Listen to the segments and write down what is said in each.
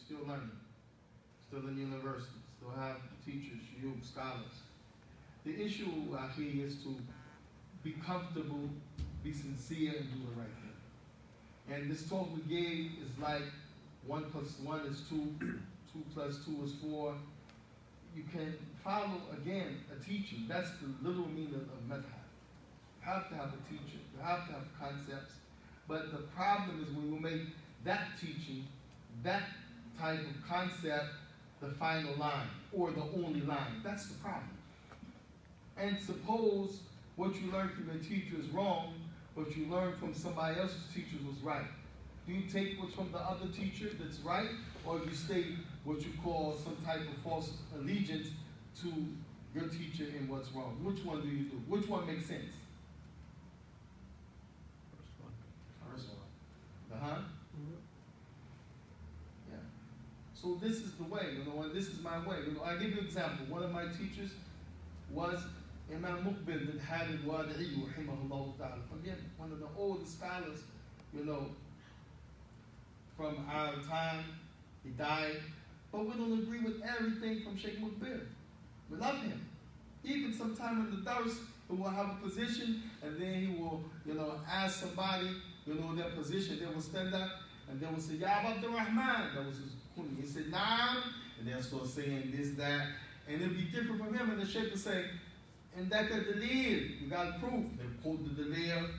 still learning, still in university, still have teachers, youth, scholars. The issue, Akhi, is to be comfortable, be sincere, and do the right thing. And this talk we gave is like 1 + 1 is 2, 2 + 2 is 4. You can follow, again, a teaching. That's the literal meaning of madhab. You have to have a teacher. You have to have concepts. But the problem is when you make that teaching, that type of concept, the final line, or the only line. That's the problem. And suppose what you learned from your teacher is wrong, but you learned from somebody else's teacher was right. Do you take what's from the other teacher that's right, or do you stay what you call some type of false allegiance to your teacher in what's wrong? Which one do you do? Which one makes sense? First one. Mm-hmm. Yeah. So this is the way, and this is my way. I give you an example. One of my teachers was Imam Muqbil bin Halid Wadi'i, rahimahullah ta'ala. Again, one of the oldest scholars, from our time. He died. But we don't agree with everything from Shaykh Muqbil. We love him. Even sometime in the dars, he will have a position, and then he will, ask somebody, their position. They will stand up, and they will say, Ya Abdul Rahman. That was his kunya. He said, Naam. And they'll start saying this, that. And it'll be different from him. And the Shaykh will say, and that daleel, you got proof. They quote the daleel,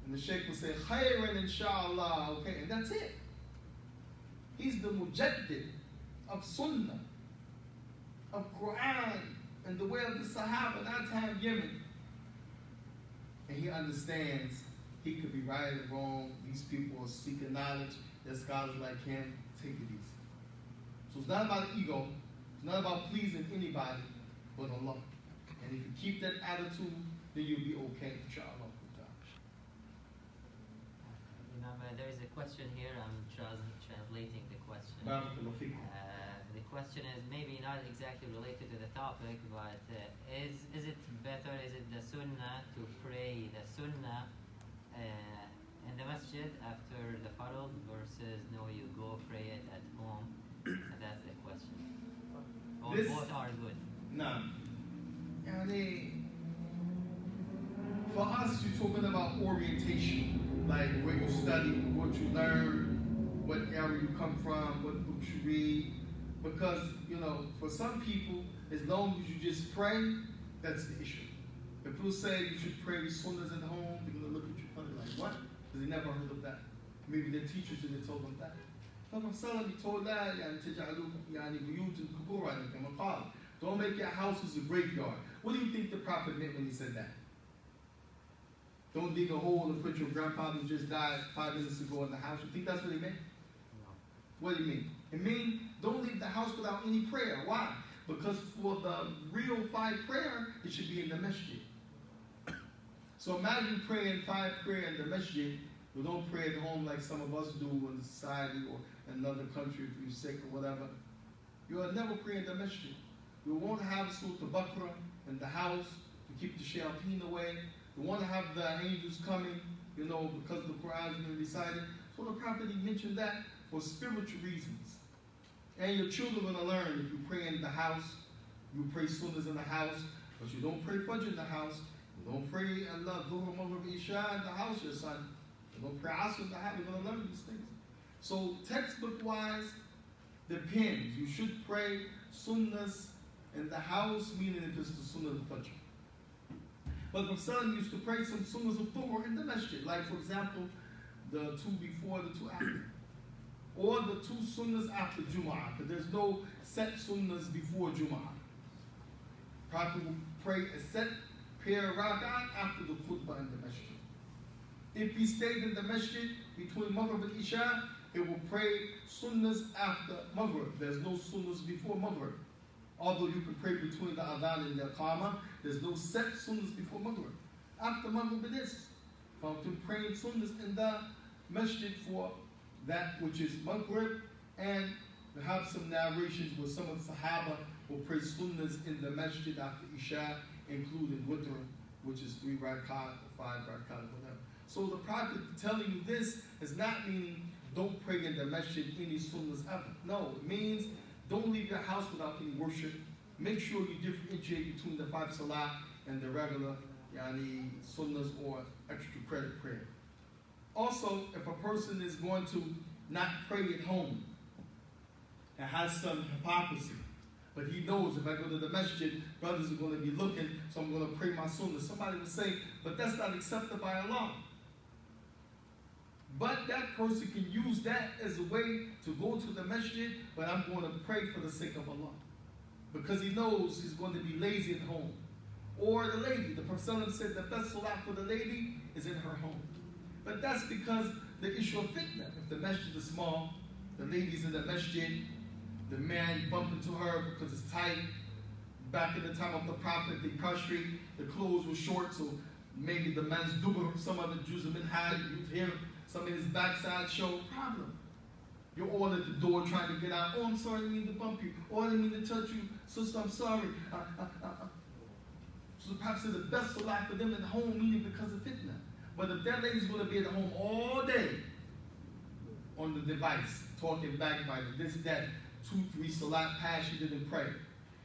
and the Shaykh will say, Khairan inshallah, okay, and that's it. He's the mujaddid of Sunnah, of Quran, and the way of the Sahaba, that time Yemen. And he understands he could be right or wrong. These people are seeking knowledge. There's scholars like him. Take it easy. So it's not about ego. It's not about pleasing anybody but Allah. And if you keep that attitude, then you'll be okay, inshallah. There is a question here. I'm translating the question. The question is maybe not exactly related to the topic, but is it better, is it the sunnah to pray the sunnah in the masjid after the farad versus no, you go pray it at home? And that's the question. Or both are good? No. For us, you're talking about orientation, like where you study, what you learn, what area you come from, what books you read. Because, for some people, as long as you just pray, that's the issue. If people say you should pray the sunnahs at home, they're going to look at you funny like, what? Because they never heard of that. Maybe their teachers didn't tell them that. He told that, don't make your houses a graveyard. What do you think the Prophet meant when he said that? Don't dig a hole and put your grandfather who just died 5 minutes ago in the house. You think that's what he meant? No. What do you mean? It means don't leave the house without any prayer. Why? Because for the real 5 prayer, it should be in the masjid. So imagine praying 5 prayer in the masjid. You don't pray at home like some of us do in the society or in another country if you're sick or whatever. You will never pray in the masjid. You won't have Surah Al-Baqarah in the house to keep the shayateen away. You want to have the angels coming, because the Quran is being recited. So the Prophet, he mentioned that for spiritual reasons. And your children are going to learn. If you pray in the house, you pray sunnahs in the house, but you don't pray Fajr in the house. You don't pray Allah, Dhuhr, Maghrib, Isha in the house, your son. You don't pray Asr in the house. You're going to learn these things. So textbook-wise, depends. You should pray sunnahs in the house, meaning if it's the sunnah of Fajr. But the son used to pray some sunnahs of Dhuhr in the masjid, like for example, the 2 before, the 2 after. Or the 2 sunnahs after Jum'ah, because there's no set sunnahs before Jum'ah. Prophet will pray a set pair of rak'ah after the khutbah in the masjid. If he stayed in the masjid between Maghrib and Isha, he will pray sunnahs after Maghrib. There's no sunnahs before Maghrib. Although you can pray between the adhan and the iqamah, there's no set sunnahs before Maghrib. After Maghrib it is. From praying sunnahs in the masjid for that which is Maghrib, and we have some narrations where some of the Sahaba will pray sunnahs in the masjid after Isha, including witr, which is 3 rakat or 5 rakat or whatever. So the Prophet telling you this is not meaning don't pray in the masjid any sunnahs ever. No, it means don't leave your house without any worship. Make sure you differentiate between the 5 salat and the regular sunnahs or extra credit prayer. Also, if a person is going to not pray at home and has some hypocrisy, but he knows if I go to the masjid, brothers are going to be looking, so I'm going to pray my sunnah. Somebody would say, but that's not accepted by Allah. But that person can use that as a way to go to the masjid, but I'm going to pray for the sake of Allah. Because he knows he's going to be lazy at home. Or the lady, the Prophet said the best salat for the lady is in her home. But that's because the issue of fitna. If the masjid is small, the lady's in the masjid, the man bump into her because it's tight. Back in the time of the Prophet, they prostrate, the clothes were short, so maybe the man's dubur, some of the Jews have been high, you hear some in his backside show, problem. You're all at the door trying to get out. Oh, I'm sorry, I didn't mean to bump you. Oh, I didn't mean to touch you. Sister, I'm sorry. So the Prophet said the best salat for them at home, meaning because of fitna. But if that lady's going to be at home all day on the device, talking backbiting, this, that, 2, 3 salat pass, she didn't pray.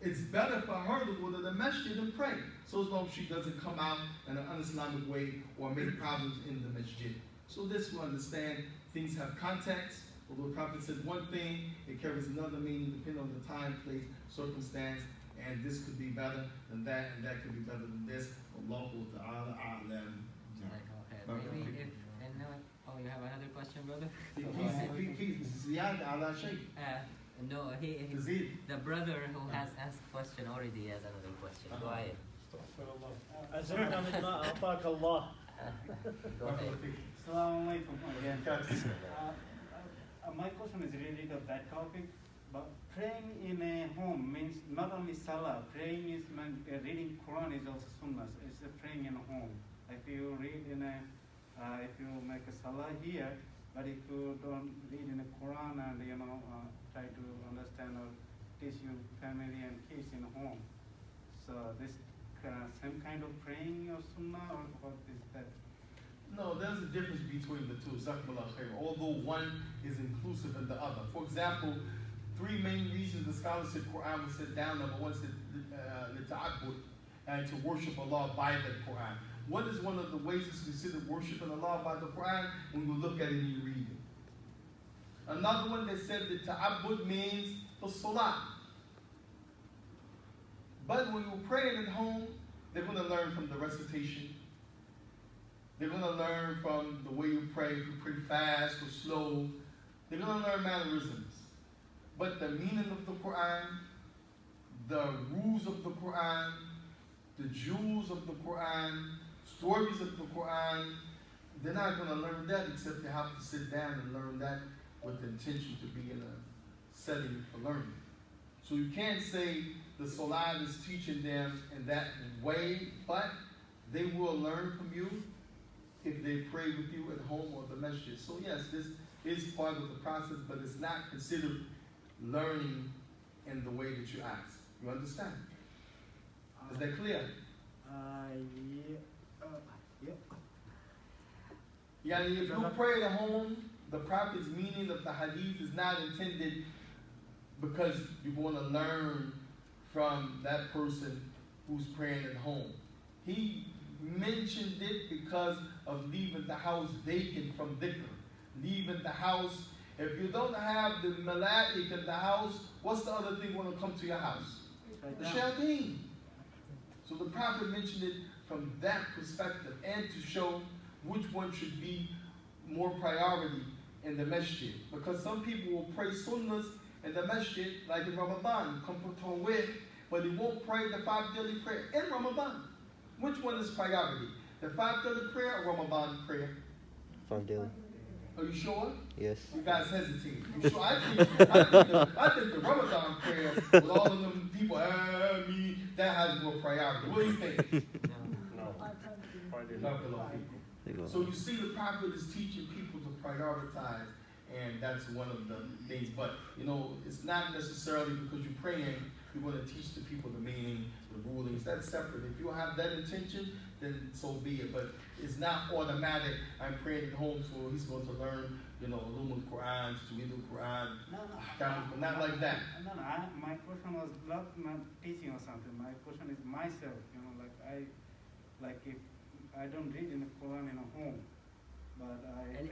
It's better for her to go to the masjid and pray. So as long as she doesn't come out in an un-Islamic way or make problems in the masjid. So this will understand things have context. Although the Prophet said one thing, it carries another meaning depending on the time, place, circumstance, and this could be better than that, and that could be better than this. Allahu ta'ala a'lam. Maybe if, and now, oh, you have another question, brother? No, the brother who has asked question already has another question. Go ahead. Go ahead. Assalamu alaikum again. My question is related to that topic, but praying in a home means not only salah. Praying is reading Quran is also sunnah. It's praying in a home. If you read in a, if you make a salah here, but if you don't read in the Quran and try to understand or teach your family and kids in home, so this same kind of praying or sunnah, or what is that? No, there's a difference between the two. Although one is inclusive in the other. For example, 3 main reasons the scholars said Quran was set down. Number one said and to worship Allah by the Quran. What is one of the ways it's considered worshiping Allah by the Quran? When you look at it and you read it. Another one that said that ta'abbud means the salah. But when you're praying at home, they're going to learn from the recitation. They're going to learn from the way you pray, if you pray fast or slow. They're going to learn mannerisms. But the meaning of the Quran, the rules of the Quran, the jewels of the Quran, stories of the Quran, they're not going to learn that except they have to sit down and learn that with the intention to be in a setting for learning. So you can't say the Salat is teaching them in that way, but they will learn from you if they pray with you at home or the masjid. So yes, this is part of the process, but it's not considered learning in the way that you ask. You understand? Is that clear? Yeah. If you pray at home, the Prophet's meaning of the hadith is not intended because you want to learn from that person who's praying at home. He mentioned it because of leaving the house vacant from dhikr. Leaving the house. If you don't have the malaik in the house, what's the other thing going to come to your house? The shayateen. So the Prophet mentioned it from that perspective and to show which one should be more priority in the masjid. Because some people will pray sunnahs in the masjid, like in Ramadan, come for Tawih, but they won't pray the 5 daily prayer in Ramadan. Which one is priority? The 5 daily prayer or Ramadan prayer? 5 daily. Are you sure? Yes. You guys hesitate. You sure? I think the Ramadan prayer with all of them people, me, that has more priority. What do you think? No. So you see the Prophet is teaching people to prioritize, and that's one of the things. But, it's not necessarily because you're praying, you're going to teach the people the meaning, the rulings. That's separate. If you have that intention, then so be it. But it's not automatic. I'm praying at home, so he's going to learn Ulumul Quran, Tajweedul Quran, No, not like that. No, my question was not teaching or something. My question is myself. If I don't read in the Quran in a home, but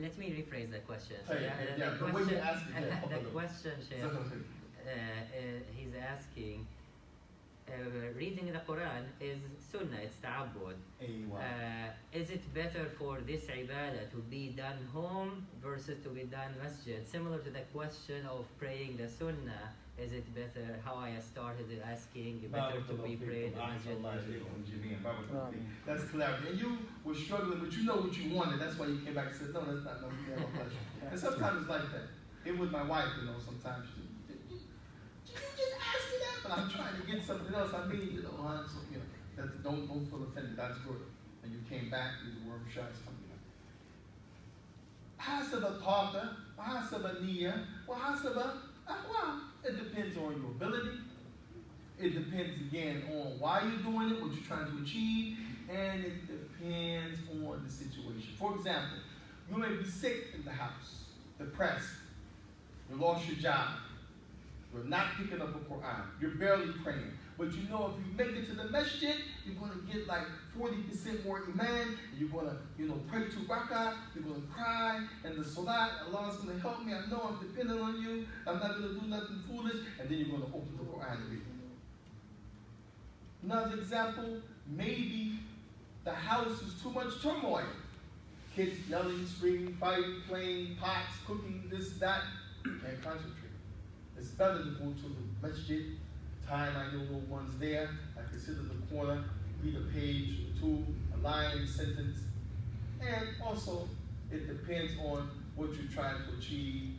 Let me rephrase the question. The way you asked it. The question, Shaykh, he's asking, reading the Quran is sunnah, it's ta'abbud. Is it better for this ibadah to be done home versus to be done masjid? Similar to the question of praying the sunnah, is it better, how I started asking, better to be prayed in masjid? That's clarity. And you were struggling, but you know what you wanted. That's why you came back and said, no, that's not no question. And sometimes it's like that. Even with my wife, sometimes she you just ask me that, but I'm trying to get something else. I mean, hon, so, don't feel offended. That's good. And you came back, you were shy, something like that. Hasaba tawta, hasaba niya, hasaba ahwa. It depends on your ability. It depends again on why you're doing it, what you're trying to achieve, and it depends on the situation. For example, you may be sick in the house, depressed, you lost your job, you're not picking up a Quran, you're barely praying. But if you make it to the masjid, you're going to get like 40% more iman, and you're going to, pray to rak'ah, you're going to cry, and the salat, Allah's going to help me, I know I'm dependent on you, I'm not going to do nothing foolish, and then you're going to open the Quran and read it. Another example, maybe the house is too much turmoil. Kids yelling, screaming, fighting, playing, pots, cooking, this, that, can't concentrate. It's better to go to the masjid. Time I know no one's there. I can sit in the corner, read a page or two, a line, a sentence. And also, it depends on what you're trying to achieve.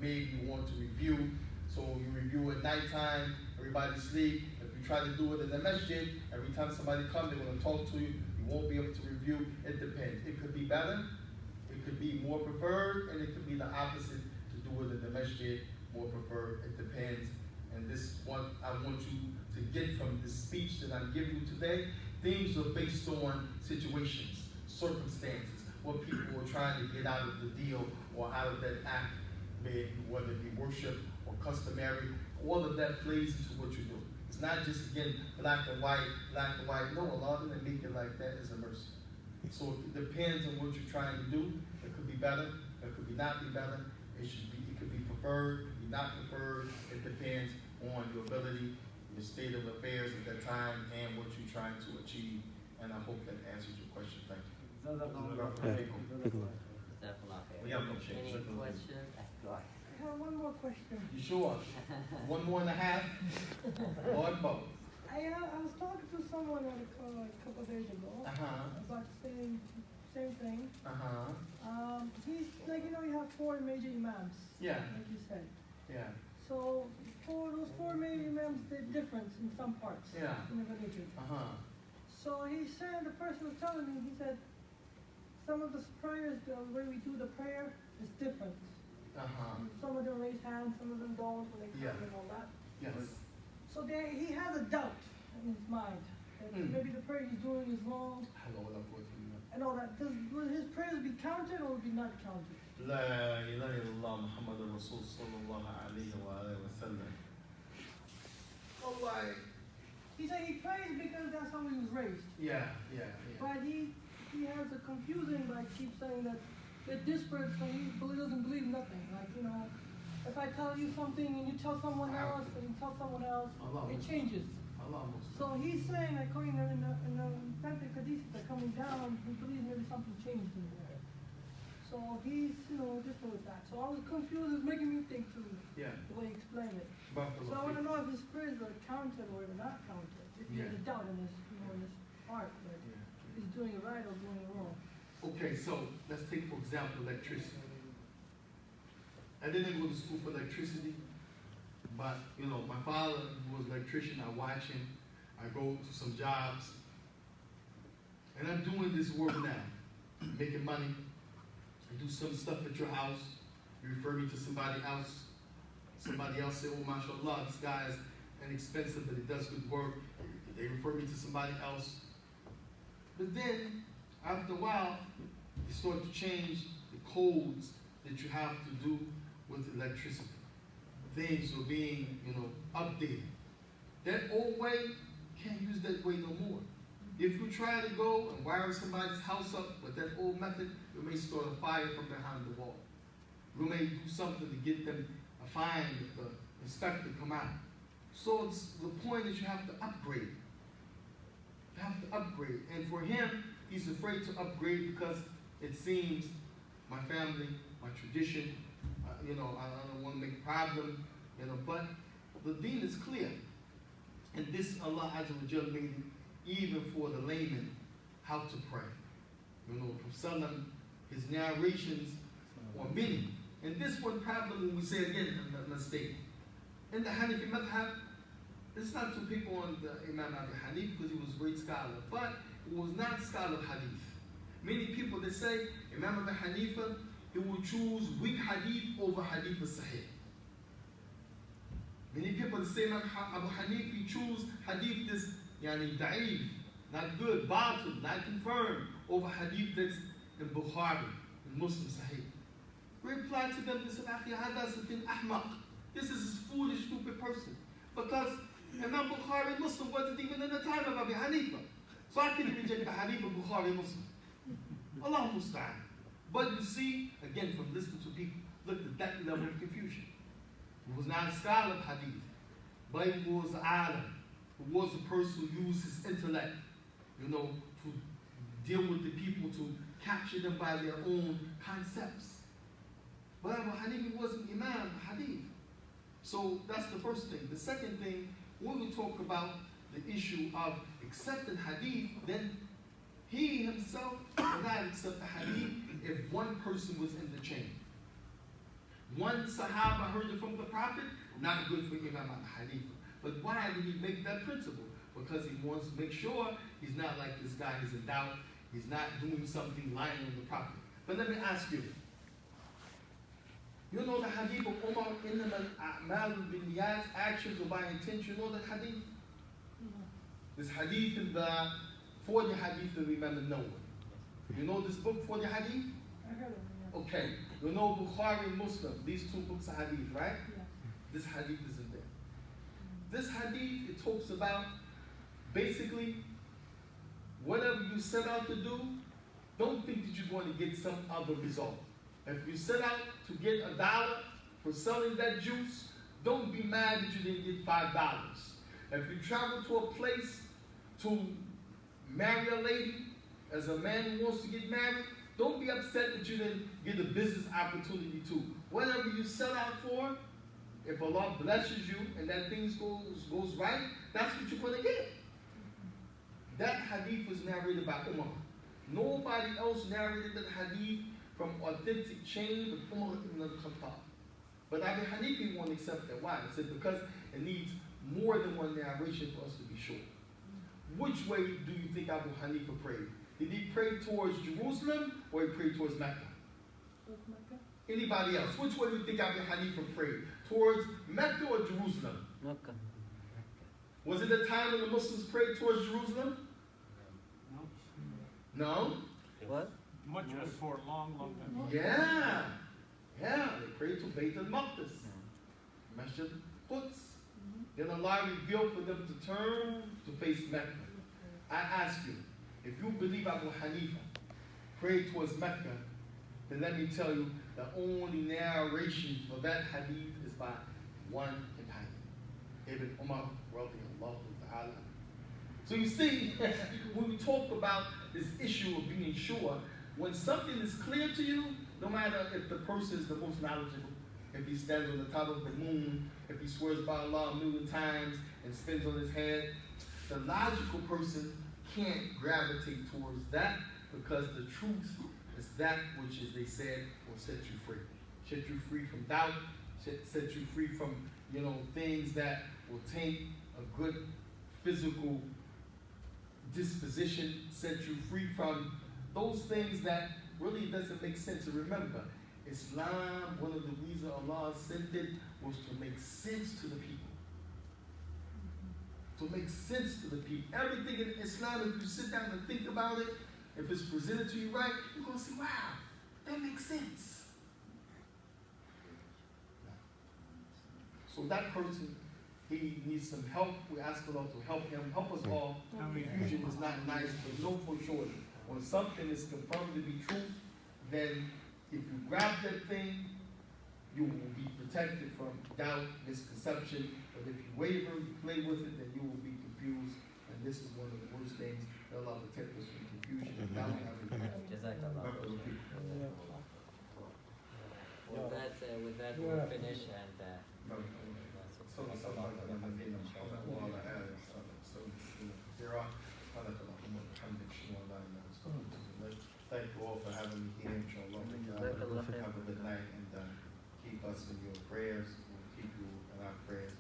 Maybe you want to review. So you review at nighttime, everybody sleep. If you try to do it in the masjid, every time somebody comes, they're going to talk to you. You won't be able to review. It depends. It could be better. It could be more preferred. And it could be the opposite, to do it in the masjid, more preferred. It depends. And this one I want you to get from this speech that I'm giving you today. Things are based on situations, circumstances, what people are trying to get out of the deal or out of that act, whether it be worship or customary. All of that plays into what you do. It's not just, again, black and white. No, Allah didn't make it like that. It's a mercy. So it depends on what you're trying to do. It could be better. It could not be better. It could be preferred. It could be not preferred. It depends on your ability, your state of affairs at that time, and what you're trying to achieve. And I hope that answers your question. Thank you. Any questions? Go ahead. I have one more question. You sure? 1.5 more? Lord both. I was talking to someone a couple of days ago about the same thing. He's like, you have 4 major imams. Yeah. Like you said. Yeah. So for those 4 major imams, they're different in some parts. Yeah. In the religion. So he said, the person was telling me, he said, some of the prayers, the way we do the prayer is different. Some of them raise hands, some of them don't when they come and all that. Yes. So he has a doubt in his mind that maybe the prayer he's doing is wrong. And all that. Will his prayers be counted or will be not counted? La ilaha illallah Muhammad Rasul sallallahu alayhi wa sallam. He said he prays because that's how he was raised. Yeah. But he has a confusing, keeps saying that they're disparate, so he doesn't believe nothing. If I tell you something and you tell someone else and you tell someone else, it changes. So he's saying, according to in the authentic hadith that are coming down, he believes maybe something changed in there. So he's, different with that. So I was confused. It's making me think too. Yeah. The way he explained it. So I want to know if his prayers are counted or they're not counted. If he has a doubt in his, in his heart that he's doing it right or doing it wrong. Okay, so let's take, for example, electricity. I didn't go to school for electricity, but, my father was an electrician. I watch him. I go to some jobs. And I'm doing this work now, making money. I do some stuff at your house. You refer me to somebody else. Somebody else say, oh, mashallah, this guy is inexpensive, but he does good work. They refer me to somebody else. But then, after a while, they start to change the codes that you have to do with electricity. Things are being, updated. That old way, can't use that way no more. If you try to go and wire somebody's house up with that old method, you may start a fire from behind the wall. You may do something to get them a fine if the inspector come out. So it's the point is you have to upgrade. You have to upgrade. And for him, he's afraid to upgrade because it seems my family, my tradition, I don't want to make a problem, but the deen is clear. And this Allah Azza wa Jalla made it even for the layman, how to pray. Prophet, his narrations are many. And this one problem, when we say again, a mistake. In the Hanafi madhab, it's not to pick on the Imam Abu Hanif because he was a great scholar, but he was not scholar of hadith. Many people, they say, Imam Abu Hanifa, he will choose weak hadith over hadith sahih. Many people, they say Imam Abu Hanif, he choose hadith that's da'if, not good, batil, not confirmed, over hadith that's in Bukhari, in Muslim sahih. We reply to them, they said, this is a foolish, stupid person. Because Imam Bukhari Muslim wasn't even in the time of Abu Hanifa. So I couldn't reject the hadith of Bukhari Muslim. Allah musta'an. But you see, again, from listening to people, look at that level of confusion. He was not a scholar of hadith, but he was an alim, who was a person who used his intellect, to deal with the people, to capture them by their own concepts. But Abu Hanifa wasn't Imam hadith. So that's the first thing. The second thing, when we talk about the issue of accepting hadith, then he himself would not accept the hadith if one person was in the chain. One Sahaba heard it from the Prophet, not good for Imam al-Hanifa. But why did he make that principle? Because he wants to make sure he's not like this guy, he's in doubt, he's not doing something lying on the Prophet. But let me ask you, you know the hadith of Umar, innama al-a'mal bin-niyat, actions or by intention, you know that hadith? This hadith is the 40 hadith of Imam al-Nawawi. You know this book, 40 hadith? I heard of it, yeah. Okay. You know Bukhari and Muslim, these two books of hadith, right? Yeah. This hadith is in there. This hadith, it talks about basically whatever you set out to do, don't think that you're going to get some other result. If you set out to get $1 for selling that juice, don't be mad that you didn't get $5. If you travel to a place to marry a lady, as a man who wants to get married, don't be upset that you didn't get a business opportunity too. Whatever you set out for, if Allah blesses you and that thing goes right, that's what you're going to get. That hadith was narrated by Umar. Nobody else narrated that hadith from authentic chain with Umar ibn al-Khattab. But Abu Hanifa won't accept that. Why? He said because it needs more than one narration for us to be sure. Which way do you think Abu Hanifa prayed? Did he pray towards Jerusalem or he prayed towards Mecca? Anybody else? Which way do you think Abu Hanifa prayed? Towards Mecca or Jerusalem? Mecca. Was it the time when the Muslims prayed towards Jerusalem? No? What? Much before, long time. Yeah. Yeah, they prayed to Bayt al-Maqdis. Masjid Quds. Then Allah revealed for them to turn to face Mecca. I ask you, if you believe Abu Hanifa prayed towards Mecca, then let me tell you, the only narration for that hadith is by one companion, Ibn Umar radiallahu ta'ala. So you see, when we talk about this issue of being sure, when something is clear to you, no matter if the person is the most knowledgeable, if he stands on the top of the moon, if he swears by Allah a million times and spins on his head, the logical person can't gravitate towards that because the truth is that which, as they said, will set you free. Set you free from doubt, set you free from, things that will taint a good physical disposition, set you free from those things that really doesn't make sense. And remember, Islam, one of the reasons Allah sent it was to make sense to the people. To make sense to the people. Everything in Islam, if you sit down and think about it, if it's presented to you right, you're going to see, wow, that makes sense. So that person, he needs some help. We ask the Lord to help him, help us all. Confusion is not nice, but know for sure when something is confirmed to be true, then if you grab that thing, you will be protected from doubt, misconception. But if you waver, you play with it, then you will be confused. And this is one of the worst things that Allah protect us from confusion and doubt. With that, we'll finish and. Thank you all for having me here, inshallah. Have a good night and keep us in your prayers. We'll keep you in our prayers.